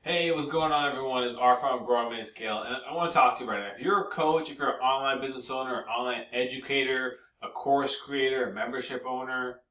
Hey, what's going on, everyone? It's R from Growing At Scale, and I want to talk to you right now. If you're a coach, if you're an online business owner, an online educator, a course creator, a membership owner,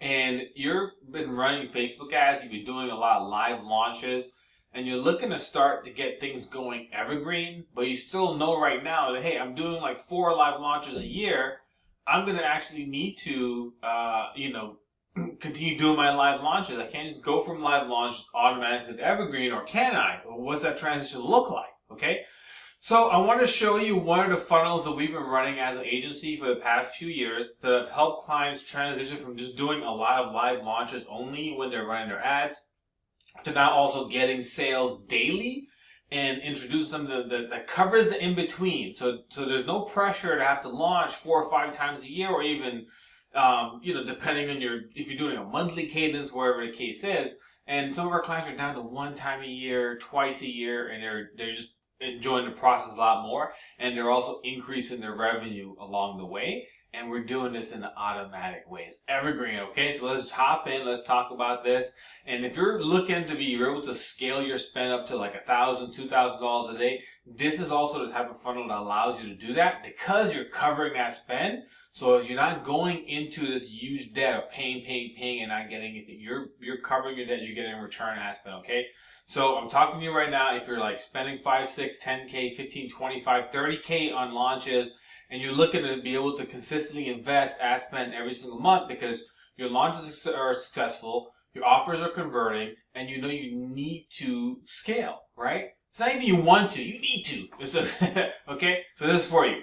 and you've been running Facebook ads, you've been doing a lot of live launches, and you're looking to start to get things going evergreen, but you still know right now that, hey, I'm doing like 4 live launches a year. I'm going to actually need to, continue doing my live launches. I can't just go from live launch automatically to evergreen, or can I? What's that transition look like? Okay. So I want to show you one of the funnels that we've been running as an agency for the past few years that have helped clients transition from just doing a lot of live launches only when they're running their ads to now also getting sales daily and introduce something that covers the in-between. So there's no pressure to have to launch 4 or 5 times a year, or even depending on if you're doing a monthly cadence, wherever the case is. And some of our clients are down to 1 time a year, twice a year, and they're just enjoying the process a lot more, and they're also increasing their revenue along the way. And we're doing this in an automatic way. It's evergreen, okay? So let's hop in, let's talk about this. And if you're looking to be able to scale your spend up to like $1,000, $2,000 a day, this is also the type of funnel that allows you to do that because you're covering that spend. So you're not going into this huge debt of paying and not getting anything. You're covering your debt, you're getting a return on ad spend, okay? So I'm talking to you right now, if you're like spending 5, 6, 10K, 15, 25, 30K on launches, and you're looking to be able to consistently invest ad spend every single month because your launches are successful, your offers are converting, and you know you need to scale, right? It's not even you want to, you need to. It's just, okay? So this is for you.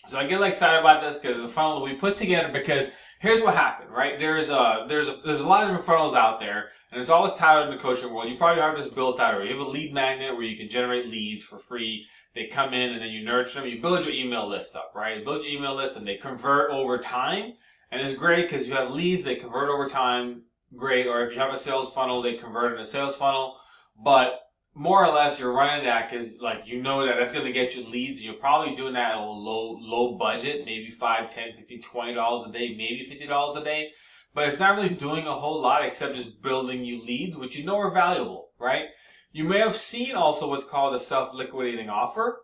So I get excited about this because the funnel that we put together, because here's what happened, right? There's a lot of different funnels out there, and it's always touted in the coaching world. You probably have this built out already. You have a lead magnet where you can generate leads for free. They come in and then you nurture them. You build your email list up, right? You build your email list and they convert over time. And it's great because you have leads, they convert over time, great. Or if you have a sales funnel, they convert in a sales funnel. But more or less, you're running that because you know that that's going to get you leads. You're probably doing that at a low budget, maybe $5, $10, $15, $20 a day, maybe $50 a day. But it's not really doing a whole lot except just building you leads, which you know are valuable, right? You may have seen also what's called a self-liquidating offer.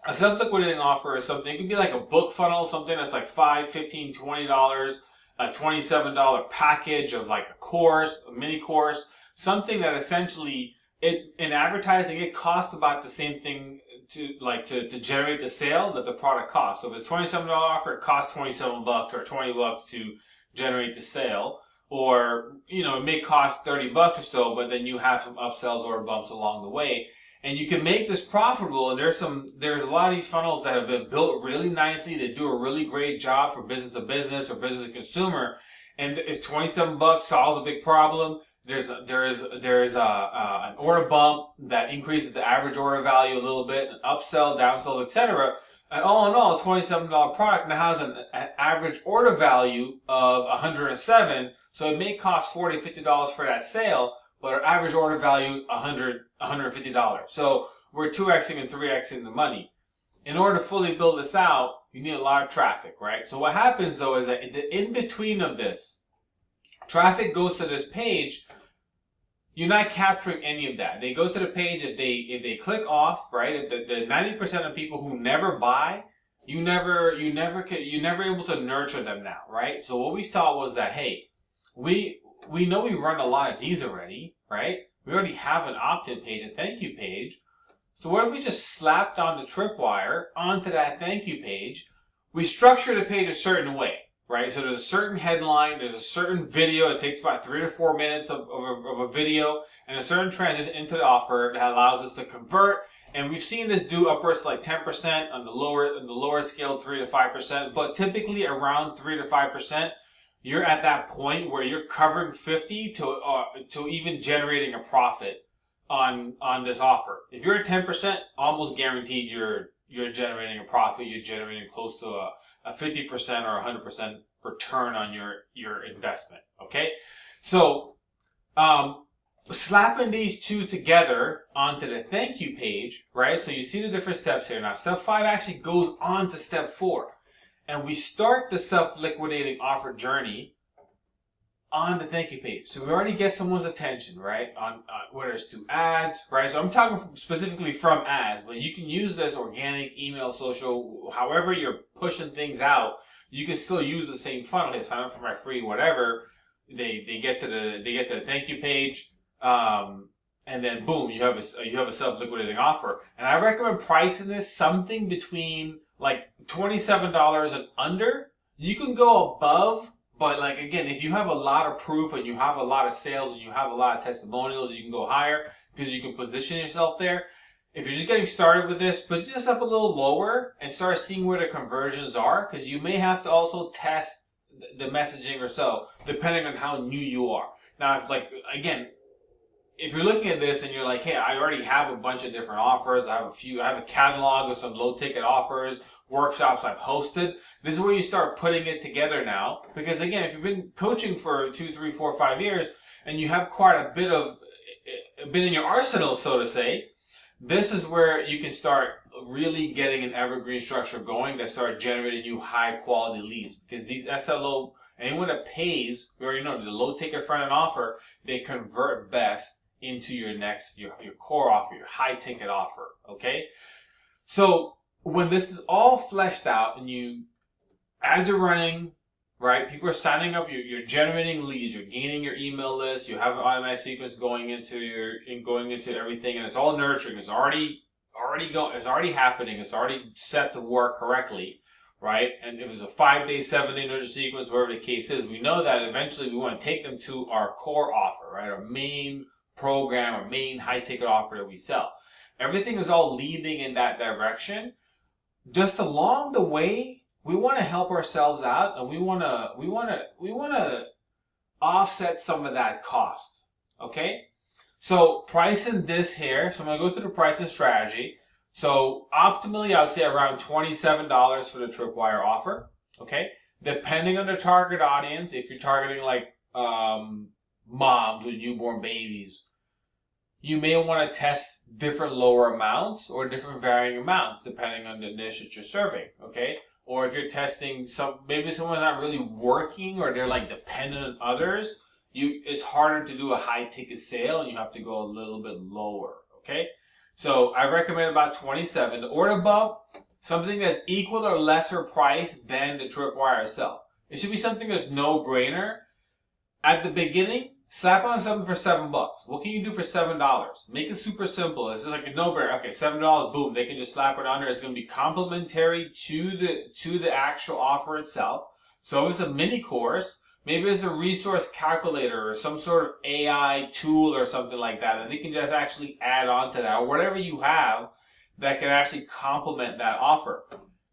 A self-liquidating offer is something, it could be like a book funnel, something that's like $5, $15, $20, a $27 package of like a course, a mini course, something that essentially, in advertising, it costs about the same thing to generate the sale that the product costs. So if it's $27 offer, it costs $27 or $20 to generate the sale. Or, it may cost $30 or so, but then you have some upsells or bumps along the way. And you can make this profitable, and there's a lot of these funnels that have been built really nicely. They do a really great job for business to business or business to consumer. And it's $27 solves a big problem. There's an order bump that increases the average order value a little bit, an upsell, downsells, etc. And all in all, a $27 product now has an average order value of $107. So it may cost $40, $50 for that sale, but our average order value is $150. So we're 2xing and 3xing the money. In order to fully build this out, you need a lot of traffic, right? So what happens though is that in between of this, traffic goes to this page. You're not capturing any of that. They go to the page, if they click off, right? If the 90% of people who never buy, you never able to nurture them now, right? So what we thought was that, hey, we know we run a lot of these already, right? We already have an opt-in page, a thank you page. So what if we just slapped on the tripwire onto that thank you page? We structure the page a certain way, right? So there's a certain headline, there's a certain video. It takes about 3 to 4 minutes of a video, and a certain transition into the offer that allows us to convert. And we've seen this do upwards to like 10% on the lower scale, 3 to 5%, but typically around 3 to 5%. You're at that point where you're covering 50 to even generating a profit on this offer. If you're at 10%, almost guaranteed you're generating a profit. You're generating close to a 50% or 100% return on your investment. Okay, so slapping these two together onto the thank you page, right? So you see the different steps here. Now, step 5 actually goes on to step 4. And we start the self-liquidating offer journey on the thank you page. So we already get someone's attention, right? On whether it's through ads, right? So I'm talking specifically from ads, but you can use this organic, email, social, however you're pushing things out. You can still use the same funnel. Hey, sign up for my free whatever. They get to the thank you page, and then boom, you have a self-liquidating offer. And I recommend pricing this something between like $27 and under. You can go above. But like, again, if you have a lot of proof and you have a lot of sales and you have a lot of testimonials, you can go higher because you can position yourself there. If you're just getting started with this, position yourself a little lower and start seeing where the conversions are, because you may have to also test the messaging or so, depending on how new you are. Now, if you're looking at this and you're like, hey, I already have a bunch of different offers, I have a catalog of some low ticket offers, workshops I've hosted. This is where you start putting it together now. Because again, if you've been coaching for 2, 3, 4, 5 years and you have quite a bit in your arsenal, so to say, this is where you can start really getting an evergreen structure going that start generating you high quality leads. Because these SLO, anyone that pays, we already know the low ticket front end offer, they convert best into your core offer, your high ticket offer. Okay, so when this is all fleshed out and ads are running, right? People are signing up. You're generating leads. You're gaining your email list. You have an automatic sequence going into everything, and it's all nurturing. It's already happening. It's already set to work correctly, right? And if it's a 5-day, 7-day nurture sequence, whatever the case is, we know that eventually we want to take them to our core offer, right? Our main program, our main high ticket offer that we sell. Everything is all leading in that direction. Just along the way, we want to help ourselves out, and we want to offset some of that cost. Okay, so pricing this here. So I'm gonna go through the pricing strategy. So optimally, I would say around $27 for the tripwire offer. Okay, depending on the target audience, if you're targeting like moms with newborn babies, you may want to test different lower amounts or different varying amounts depending on the niche that you're serving, okay? Or if you're testing maybe someone's not really working or they're like dependent on others, it's harder to do a high ticket sale and you have to go a little bit lower, okay? So I recommend about 27. The order bump, something that's equal or lesser price than the tripwire itself. It should be something that's no brainer. At the beginning, slap on something for $7. What can you do for $7? Make it super simple. It's just like a no-brainer. Okay, $7, boom. They can just slap it on there. It's going to be complementary to the actual offer itself. So it's a mini course. Maybe it's a resource calculator or some sort of AI tool or something like that, and they can just actually add on to that or whatever you have that can actually complement that offer.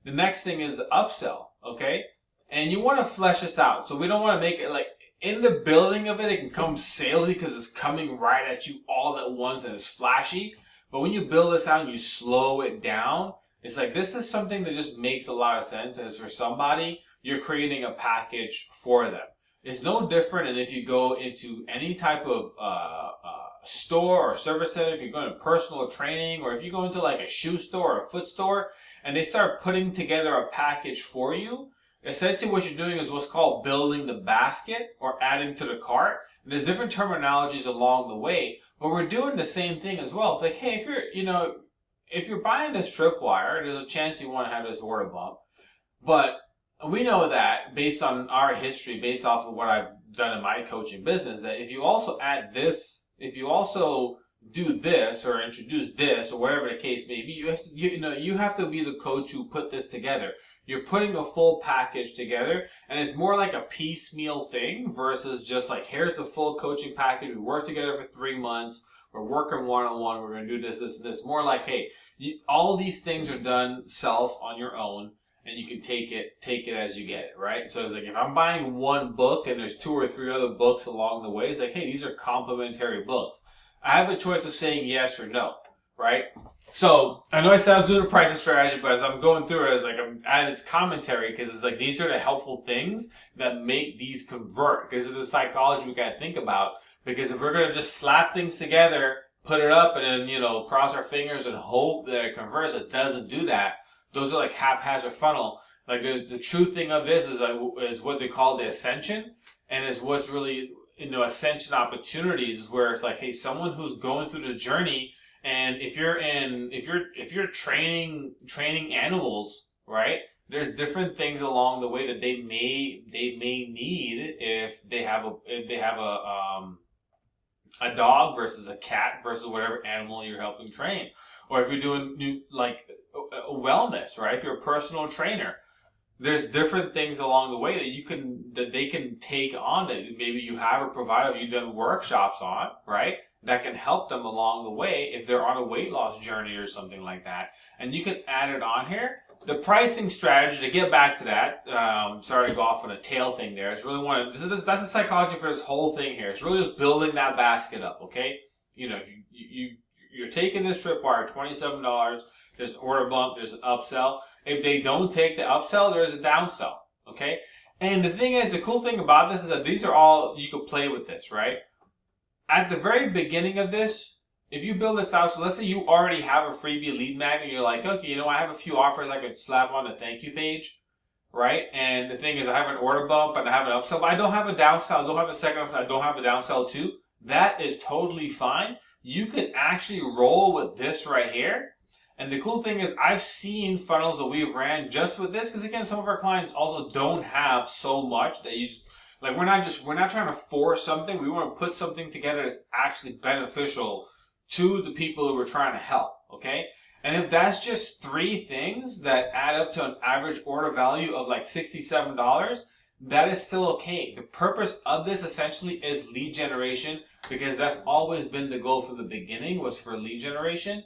The next thing is the upsell. Okay, and you want to flesh this out. So we don't want to make it like, in the building of it, it can come salesy because it's coming right at you all at once and it's flashy. But when you build this out and you slow it down, it's like this is something that just makes a lot of sense. And it's for somebody, you're creating a package for them. It's no different than if you go into any type of store or service center, if you're going to personal training, or if you go into like a shoe store or a foot store, and they start putting together a package for you. Essentially what you're doing is what's called building the basket or adding to the cart. And there's different terminologies along the way, but we're doing the same thing as well. It's like, hey, if you're buying this tripwire, there's a chance you want to have this order bump. But we know that based on our history, based off of what I've done in my coaching business, that if you also add this, if you also do this or introduce this or whatever the case may be, you have to be the coach who put this together. You're putting a full package together, and it's more like a piecemeal thing versus just like, here's the full coaching package. We work together for 3 months. We're working one-on-one. We're going to do this, this, and this. More like, hey, all of these things are done self on your own, and you can take it as you get it, right? So it's like, if I'm buying one book and there's 2 or 3 other books along the way, it's like, hey, these are complementary books. I have a choice of saying yes or no, right? So I know I said I was doing a pricing strategy, but as I'm going through it, it's like I'm adding its commentary because it's like these are the helpful things that make these convert. Because of the psychology we got to think about. Because if we're going to just slap things together, put it up, and then cross our fingers and hope that it converts, it doesn't do that. Those are like haphazard funnel. Like the true thing of this is what they call the ascension. and is what's really, ascension opportunities is where it's like, hey, someone who's going through the journey, and if you're training animals, right? There's different things along the way that they may need if they have a dog versus a cat versus whatever animal you're helping train, or if you're doing wellness, right? If you're a personal trainer, there's different things along the way that they can take on, that maybe you have a provider you've done workshops on, right? That can help them along the way if they're on a weight loss journey or something like that, and you can add it on here. The pricing strategy, to get back to that, sorry to go off on a tail thing there. It's really that's the psychology for this whole thing here. It's really just building that basket up, okay? If you're taking this tripwire, $27, there's an order bump, there's an upsell. If they don't take the upsell, there's a downsell, okay? And the thing is, the cool thing about this is that these are all, you can play with this, right? At the very beginning of this, if you build this out, so let's say you already have a freebie lead magnet, you're like, okay, I have a few offers I could slap on the thank you page, right? And the thing is, I have an order bump and I have an upsell, but I don't have a downsell, I don't have a second upsell, I don't have a downsell too. That is totally fine. You could actually roll with this right here. And the cool thing is, I've seen funnels that we've ran just with this, because again, some of our clients also don't have so much that we're not trying to force something. We want to put something together that's actually beneficial to the people who we're trying to help, okay? And if that's just 3 things that add up to an average order value of like $67, that is still okay. The purpose of this essentially is lead generation, because that's always been the goal from the beginning, was for lead generation.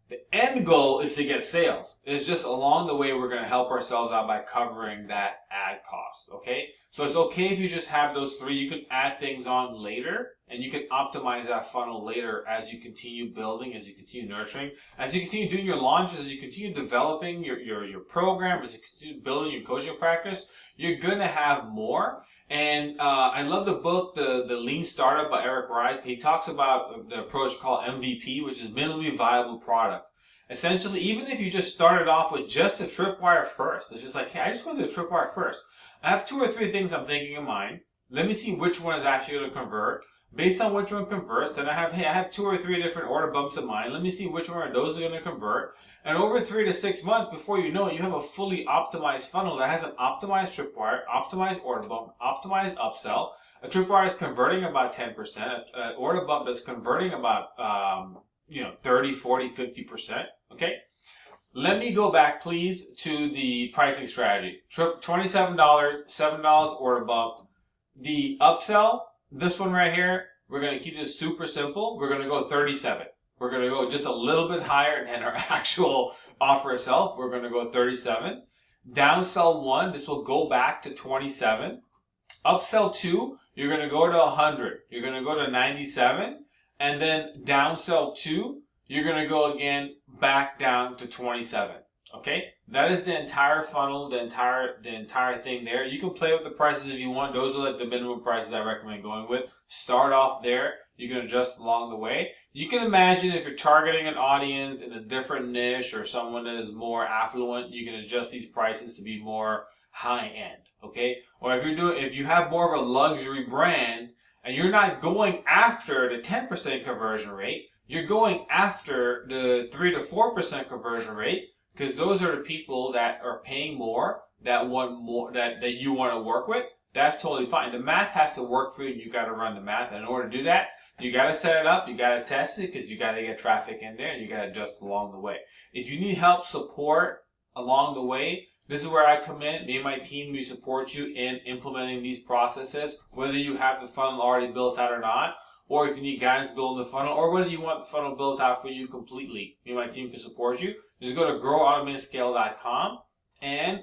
The end goal is to get sales. It's just along the way we're going to help ourselves out by covering that ad cost, okay? So it's okay if you just have those 3. You can add things on later, and you can optimize that funnel later as you continue building, as you continue nurturing, as you continue doing your launches, as you continue developing your program, as you continue building your coaching practice. You're going to have more. And I love the book, the Lean Startup by Eric Ries. He talks about the approach called MVP, which is minimally viable product. Essentially, even if you just started off with just a tripwire first, it's just like, hey, I just want to do a tripwire first. I have 2 or 3 things I'm thinking in mind. Let me see which one is actually going to convert. Based on which one converts, then I have 2 or 3 different order bumps in mind. Let me see which one of those are going to convert. And over 3 to 6 months, before you know it, you have a fully optimized funnel that has an optimized tripwire, optimized order bump, optimized upsell. A tripwire is converting about 10%. An order bump is converting about 30, 40, 50%. Okay. Let me go back, please, to the pricing strategy. $27, $7 order bump. The upsell, this one right here, we're going to keep this super simple. We're going to go 37. We're going to go just a little bit higher than our actual offer itself. We're going to go 37. Downsell 1, this will go back to 27. Upsell 2, you're going to go to 100. You're going to go to 97. And then downsell 2, you're going to go again back down to 27. Okay, that is the entire funnel, the entire thing there. You can play with the prices if you want. Those are like the minimum prices I recommend going with. Start off there. You can adjust along the way. You can imagine if you're targeting an audience in a different niche or someone that is more affluent, you can adjust these prices to be more high end. Okay, or if you have more of a luxury brand and you're not going after the 10% conversion rate, you're going after the 3 to 4% conversion rate. Because those are the people that are paying more, that want more, that you want to work with. That's totally fine. The math has to work for you. You got to run the math. And in order to do that, you got to set it up. You got to test it, because you got to get traffic in there, and you got to adjust along the way. If you need help, support along the way, this is where I come in. Me and my team, we support you in implementing these processes, whether you have the funnel already built out or not, or if you need guidance building the funnel, or whether you want the funnel built out for you completely. Me and my team can support you. Just go to growautomatedscale.com and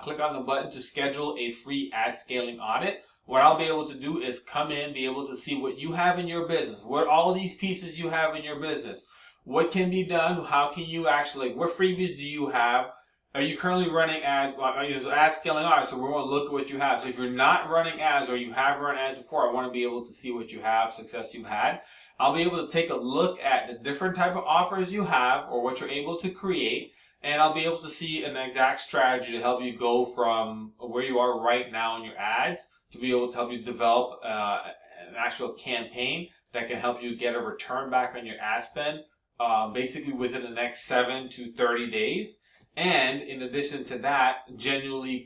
click on the button to schedule a free ad scaling audit. What I'll be able to do is come in, be able to see what you have in your business, what all these pieces you have in your business, what can be done, how can you actually, what freebies do you have? Are you currently running ads? Ad scaling audit, so we're going to look at what you have. So if you're not running ads or you have run ads before, I want to be able to see what you have, success you've had. I'll be able to take a look at the different type of offers you have or what you're able to create, And I'll be able to see an exact strategy to help you go from where you are right now in your ads to be able to help you develop an actual campaign that can help you get a return back on your ad spend basically within the next 7 to 30 days. And in addition to that, continually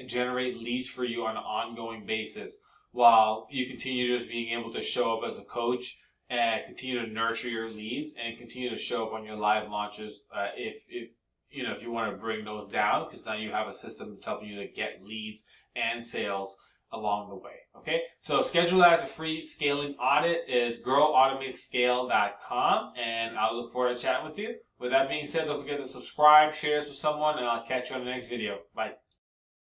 generate leads for you on an ongoing basis while you continue just being able to show up as a coach and continue to nurture your leads and continue to show up on your live launches if you want to bring those down, because now you have a system that's helping you to get leads and sales along the way. Okay, so schedule as a free scaling audit is growautomatescale.com, and I'll look forward to chatting with you. With that being said, don't forget to subscribe, share this with someone, and I'll catch you on the next video. Bye.